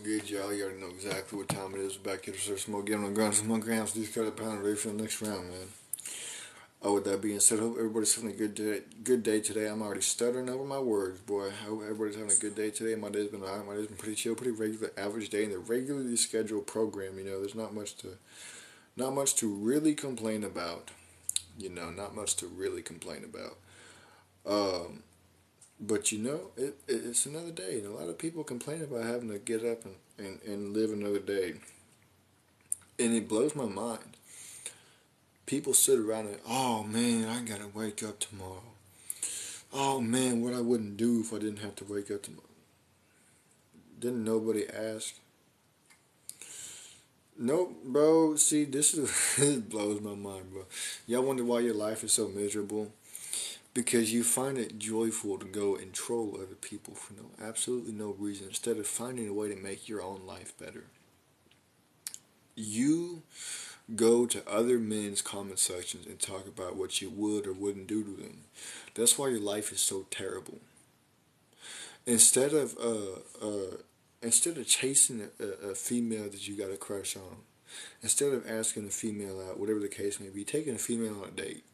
good, y'all? You already know exactly what time it is. Back here to Sir Smoke, getting on the ground, some grams, these cut a pound, ready for the next round, man. Oh, with that being said, hope everybody's having a good day today. I'm already stuttering over my words, boy. I hope everybody's having a good day today. My day's been alright. My day's been pretty chill, pretty regular, average day in the regularly scheduled program. There's not much to really complain about. Not much to really complain about. Um, but it's another day, and a lot of people complain about having to get up and live another day, and it blows my mind. People sit around and, oh man, I gotta wake up tomorrow. Oh man, what I wouldn't do if I didn't have to wake up tomorrow. Didn't nobody ask? Nope, bro. See, this blows my mind, bro. Y'all wonder why your life is so miserable? Because you find it joyful to go and troll other people for absolutely no reason, instead of finding a way to make your own life better. You go to other men's comment sections and talk about what you would or wouldn't do to them. That's why your life is so terrible. Instead of instead of chasing a female that you got a crush on, instead of asking a female out, whatever the case may be, taking a female on a date,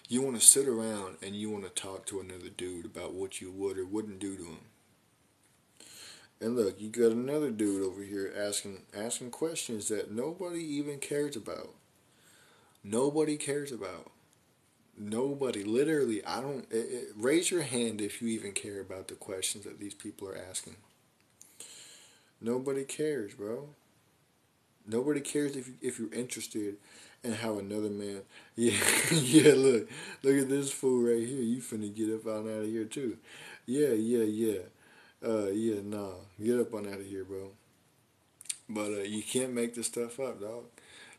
you want to sit around and you want to talk to another dude about what you would or wouldn't do to him. And look, you got another dude over here asking questions that nobody even cares about. Nobody cares about. Nobody, literally, I don't. Raise your hand if you even care about the questions that these people are asking. Nobody cares, bro. Nobody cares if you're interested in how another man. Yeah, yeah. Look at this fool right here. You finna get up out of here too. Yeah, yeah, yeah. Yeah, nah. Get up on out of here, bro. But you can't make this stuff up, dog.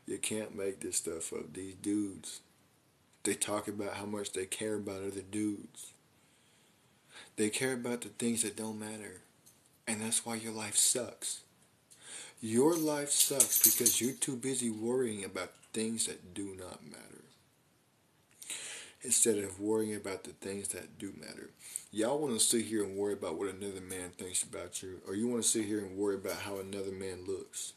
You can't make this stuff up. These dudes, they talk about how much they care about other dudes. They care about the things that don't matter. And that's why your life sucks. Your life sucks because you're too busy worrying about things that do not matter, instead of worrying about the things that do matter. Y'all want to sit here and worry about what another man thinks about you, or you want to sit here and worry about how another man looks,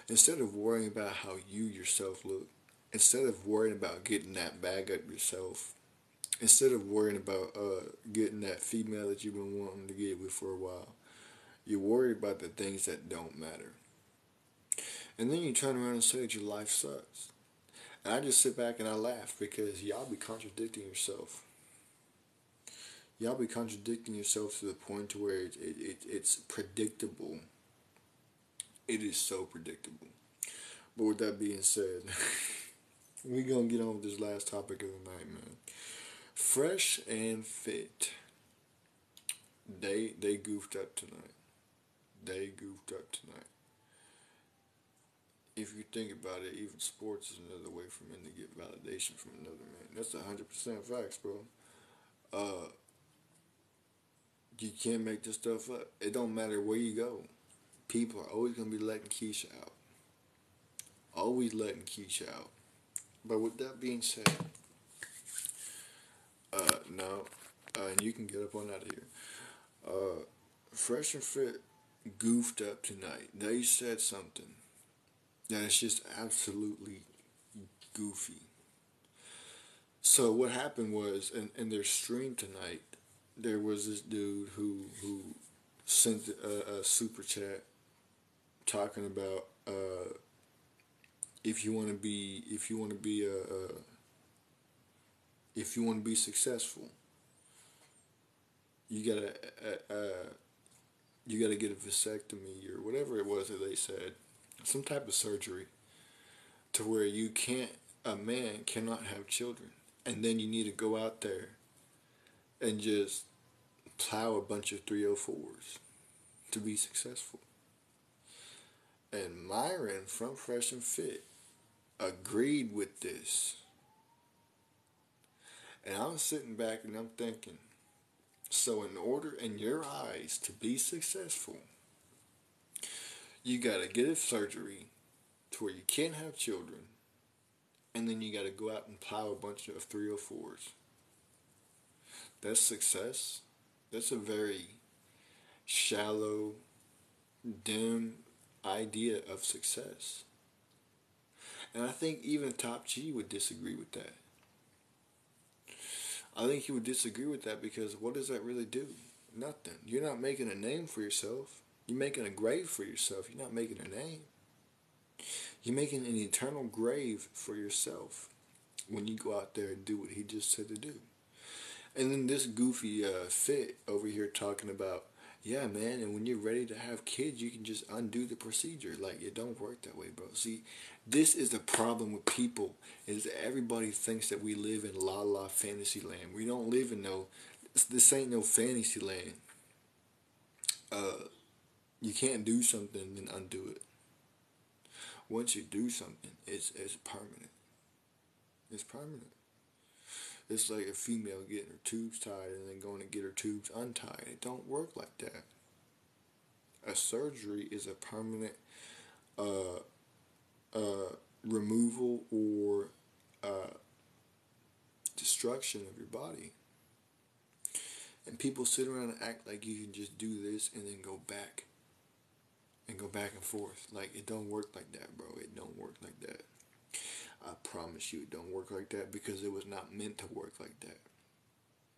instead of worrying about how you yourself look, instead of worrying about getting that bag up yourself, instead of worrying about getting that female that you've been wanting to get with for a while. You're worried about the things that don't matter. And then you turn around and say that your life sucks. And I just sit back and I laugh because y'all be contradicting yourself. Y'all be contradicting yourself to the point to where it's predictable. It is so predictable. But with that being said, we're going to get on with this last topic of the night, man. Fresh and Fit. They goofed up tonight. They goofed up tonight. If you think about it, even sports is another way for men to get validation from another man. That's 100% facts, bro. Uh, you can't make this stuff up. It don't matter where you go. People are always gonna be letting Keisha out. Always letting Keisha out. But with that being said, no, and you can get up on out of here. Fresh and Fit goofed up tonight. They said something that is just absolutely goofy. So what happened was, in their stream tonight, there was this dude who sent a super chat talking about if you want to be successful, you gotta you gotta get a vasectomy or whatever it was that they said, some type of surgery to where a man cannot have children, and then you need to go out there and just plow a bunch of 304s to be successful. And Myron from Fresh and Fit agreed with this. And I'm sitting back and I'm thinking, so in order in your eyes to be successful, you gotta get a surgery to where you can't have children, and then you gotta go out and plow a bunch of 304s. That's success. That's a very shallow dim idea of success. And I think even Top G would disagree with that. I think he would disagree with that because what does that really do? Nothing. You're not making a name for yourself. You're making a grave for yourself. You're not making a name. You're making an eternal grave for yourself when you go out there and do what he just said to do. And then this goofy fit over here talking about, yeah, man, and when you're ready to have kids, you can just undo the procedure. Like, it don't work that way, bro. See, this is the problem with people, is that everybody thinks that we live in la la fantasy land. We don't live in no, this ain't no fantasy land. You can't do something and then undo it. Once you do something, it's permanent. It's permanent. It's like a female getting her tubes tied and then going to get her tubes untied. It don't work like that. A surgery is a permanent uh, removal or uh, destruction of your body. And people sit around and act like you can just do this and then go back. And go back and forth. Like, it don't work like that, bro. It don't work like that. I promise you it don't work like that because it was not meant to work like that.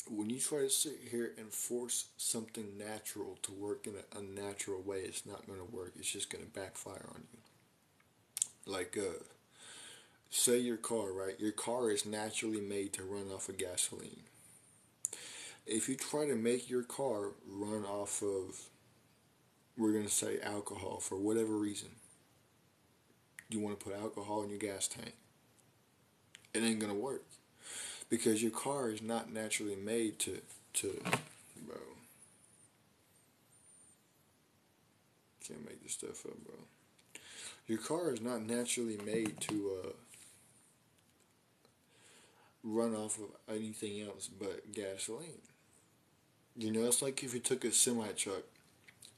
When you try to sit here and force something natural to work in an unnatural way, it's not going to work. It's just going to backfire on you. Like, say your car, right? Your car is naturally made to run off of gasoline. If you try to make your car run off of, we're going to say alcohol for whatever reason, you want to put alcohol in your gas tank, it ain't going to work. Because your car is not naturally made to, bro. Can't make this stuff up, bro. Your car is not naturally made to run off of anything else but gasoline. You know, it's like if you took a semi truck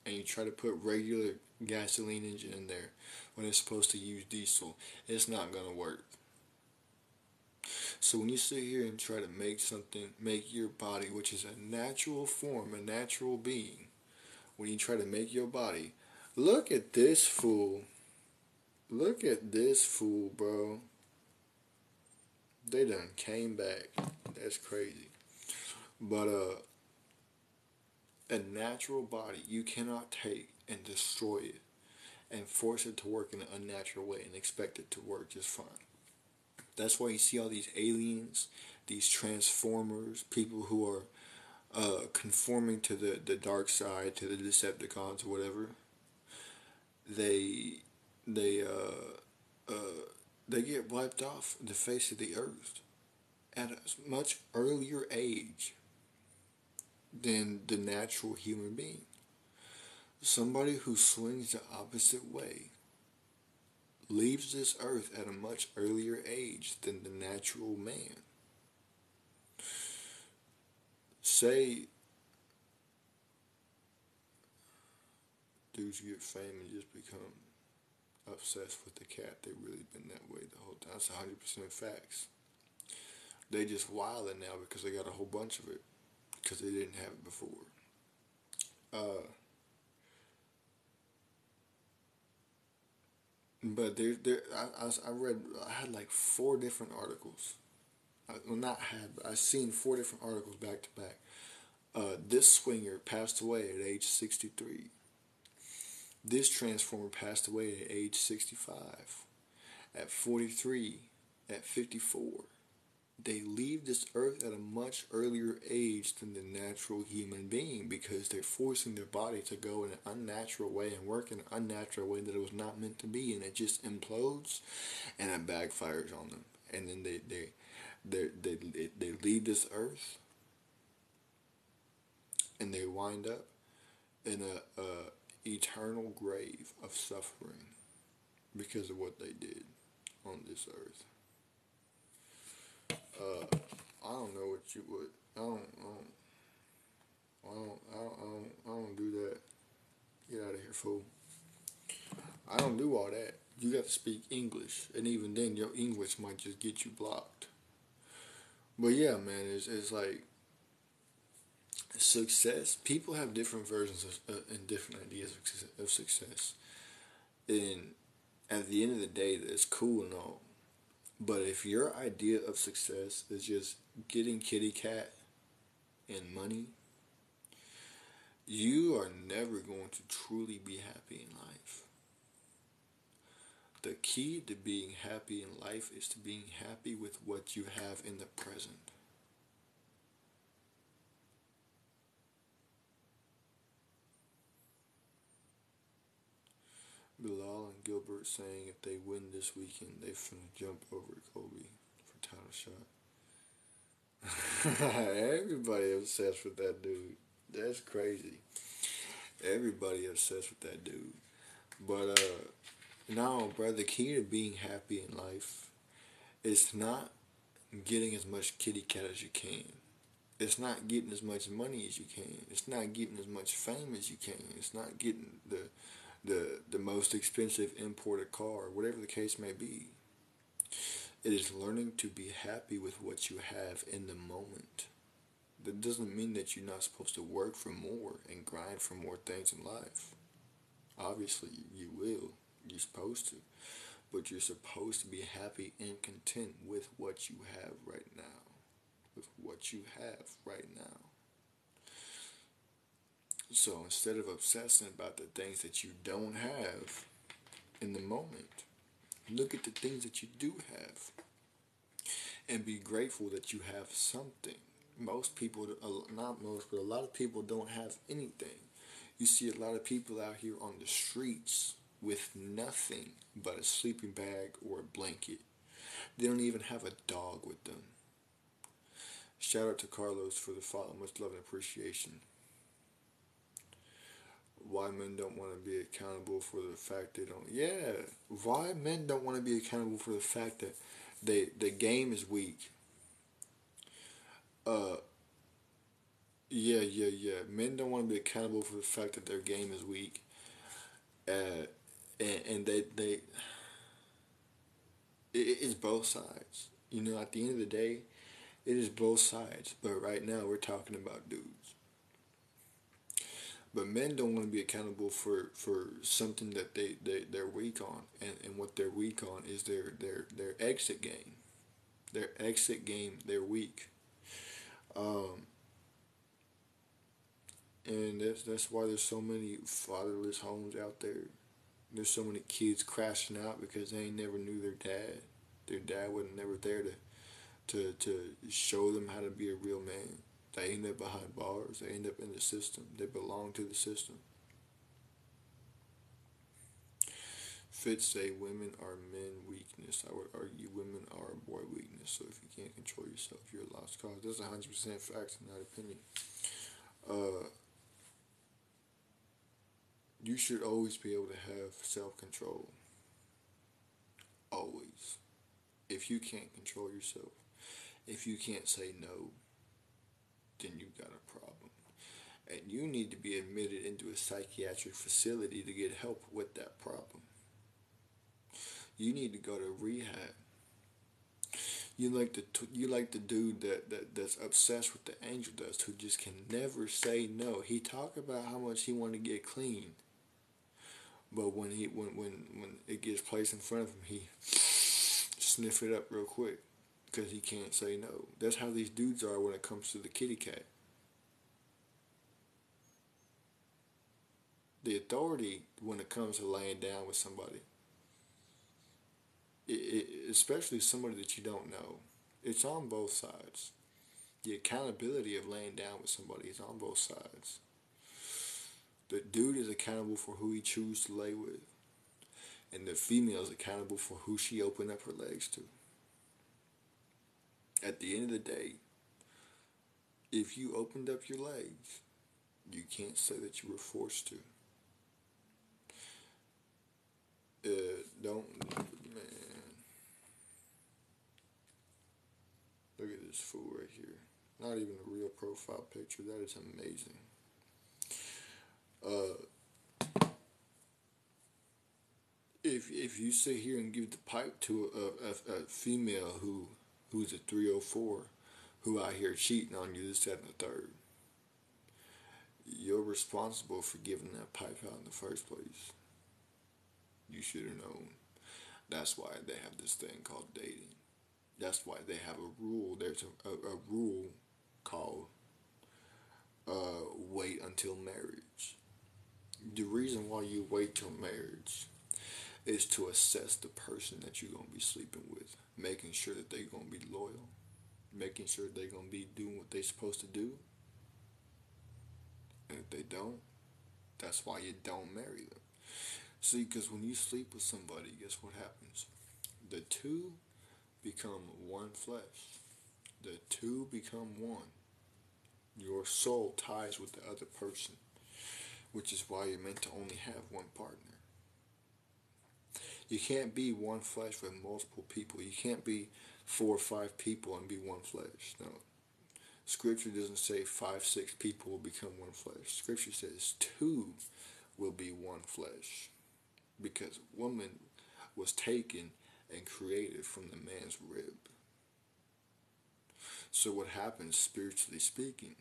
and you try to put regular gasoline engine in there when it's supposed to use diesel, it's not gonna work. So when you sit here and try to make something, make your body, which is a natural form, a natural being, when you try to make your body, look at this fool. Look at this fool, bro. They done came back. That's crazy. But a natural body, you cannot take and destroy it and force it to work in an unnatural way and expect it to work just fine. That's why you see all these aliens, these transformers, people who are conforming to the dark side, to the Decepticons or whatever. They they uh, uh, they get wiped off the face of the earth at a much earlier age than the natural human being. Somebody who swings the opposite way leaves this earth at a much earlier age than the natural man. Say dudes get fame and just become obsessed with the cat. They really been that way the whole time. That's 100% facts. They just wildin' now because they got a whole bunch of it because they didn't have it before. Uh, but I read, I had like four different articles. Well, not had, but I seen four different articles back to back. This swinger passed away at age 63. This transformer passed away at age 65, at 43, at 54. They leave this earth at a much earlier age than the natural human being because they're forcing their body to go in an unnatural way and work in an unnatural way that it was not meant to be, and it just implodes and it backfires on them. And then they leave this earth and they wind up in a eternal grave of suffering because of what they did on this earth. I don't know what you would. I don't do that. Get out of here, fool. I don't do all that. You got to speak English, and even then, your English might just get you blocked. But yeah, man, it's like Success. People have different versions and different ideas of success. And at the end of the day, that's cool and all. But if your idea of success is just getting kitty cat and money, you are never going to truly be happy in life. The key to being happy in life is to being happy with what you have in the present. Bilal and Gilbert saying if they win this weekend, they finna jump over Kobe for title shot. Everybody obsessed with that dude. That's crazy. Everybody obsessed with that dude. But no, bro, the key to being happy in life is not getting as much kitty cat as you can. It's not getting as much money as you can. It's not getting as much fame as you can. It's not getting the most expensive imported car, whatever the case may be. It is learning to be happy with what you have in the moment. That doesn't mean that you're not supposed to work for more and grind for more things in life. Obviously, you will. You're supposed to. But you're supposed to be happy and content with what you have right now. With what you have right now. So instead of obsessing about the things that you don't have in the moment, look at the things that you do have and be grateful that you have something. Most people, not most, but a lot of people don't have anything. You see a lot of people out here on the streets with nothing but a sleeping bag or a blanket. They don't even have a dog with them. Shout out to Carlos for the follow. Much love and appreciation. Why men don't want to be accountable for the fact they don't. Yeah, why men don't want to be accountable for the fact that the game is weak. Uh, yeah. Men don't want to be accountable for the fact that their game is weak. Uh, and it's both sides. You know, at the end of the day, it is both sides. But right now, we're talking about dudes. But men don't want to be accountable for something that they're weak on. And what they're weak on is their exit game. Their exit game, they're weak. Um, and that's why there's so many fatherless homes out there. There's so many kids crashing out because they ain't never knew their dad. Their dad wasn't never there to show them how to be a real man. They end up behind bars. They end up in the system. They belong to the system. Fitz say women are men weakness. I would argue women are a boy weakness. So if you can't control yourself, you're a lost cause. That's 100% facts in that opinion. Uh, you should always be able to have self control. Always. If you can't control yourself, if you can't say no, then you've got a problem. And you need to be admitted into a psychiatric facility to get help with that problem. You need to go to rehab. You like the dude that's obsessed with the angel dust who just can never say no. He talk about how much he want to get clean, but when it gets placed in front of him, he sniff it up real quick because he can't say no. That's how these dudes are when it comes to the kitty cat. The authority when it comes to laying down with somebody, especially somebody that you don't know, it's on both sides. The accountability of laying down with somebody is on both sides. The dude is accountable for who he chooses to lay with, and the female is accountable for who she opened up her legs to. At the end of the day, if you opened up your legs, you can't say that you were forced to. Don't, man. Look at this fool right here. Not even a real profile picture. That is amazing. Uh, if you sit here and give the pipe to a female who's a 304, who out here cheating on you, this, that, and the third, You're responsible for giving that pipe out in the first place. You should have known. That's why they have this thing called dating. That's why they have a rule. There's a rule called wait until marriage. The reason why you wait till marriage is to assess the person that you're going to be sleeping with, making sure that they're going to be loyal, making sure they're going to be doing what they're supposed to do. And if they don't, that's why you don't marry them. See, because when you sleep with somebody, guess what happens? The two become one flesh. The two become one. Your soul ties with the other person, which is why you're meant to only have one partner. You can't be one flesh with multiple people. You can't be 4 or 5 people and be one flesh. No. Scripture doesn't say 5, 6 people will become one flesh. Scripture says two will be one flesh. Because woman was taken and created from the man's rib. So what happens, spiritually speaking,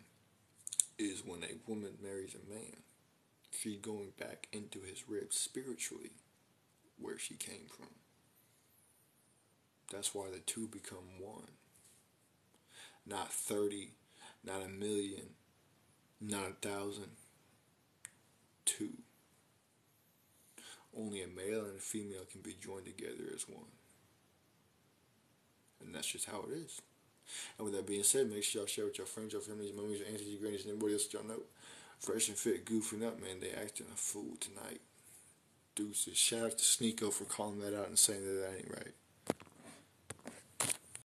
is when a woman marries a man, she's going back into his rib spiritually, where she came from. That's why the two become one. Not 30, not 1,000,000, not 1,000. Two. Only a male and a female can be joined together as one. And that's just how it is. And with that being said, make sure y'all share with your friends, your families, your mummies, your aunties, your grannies, and everybody else that y'all know. Fresh and fit, goofing up, man. They acting a fool tonight. Deuces. Shout out to Sneeko for calling that out and saying that ain't right.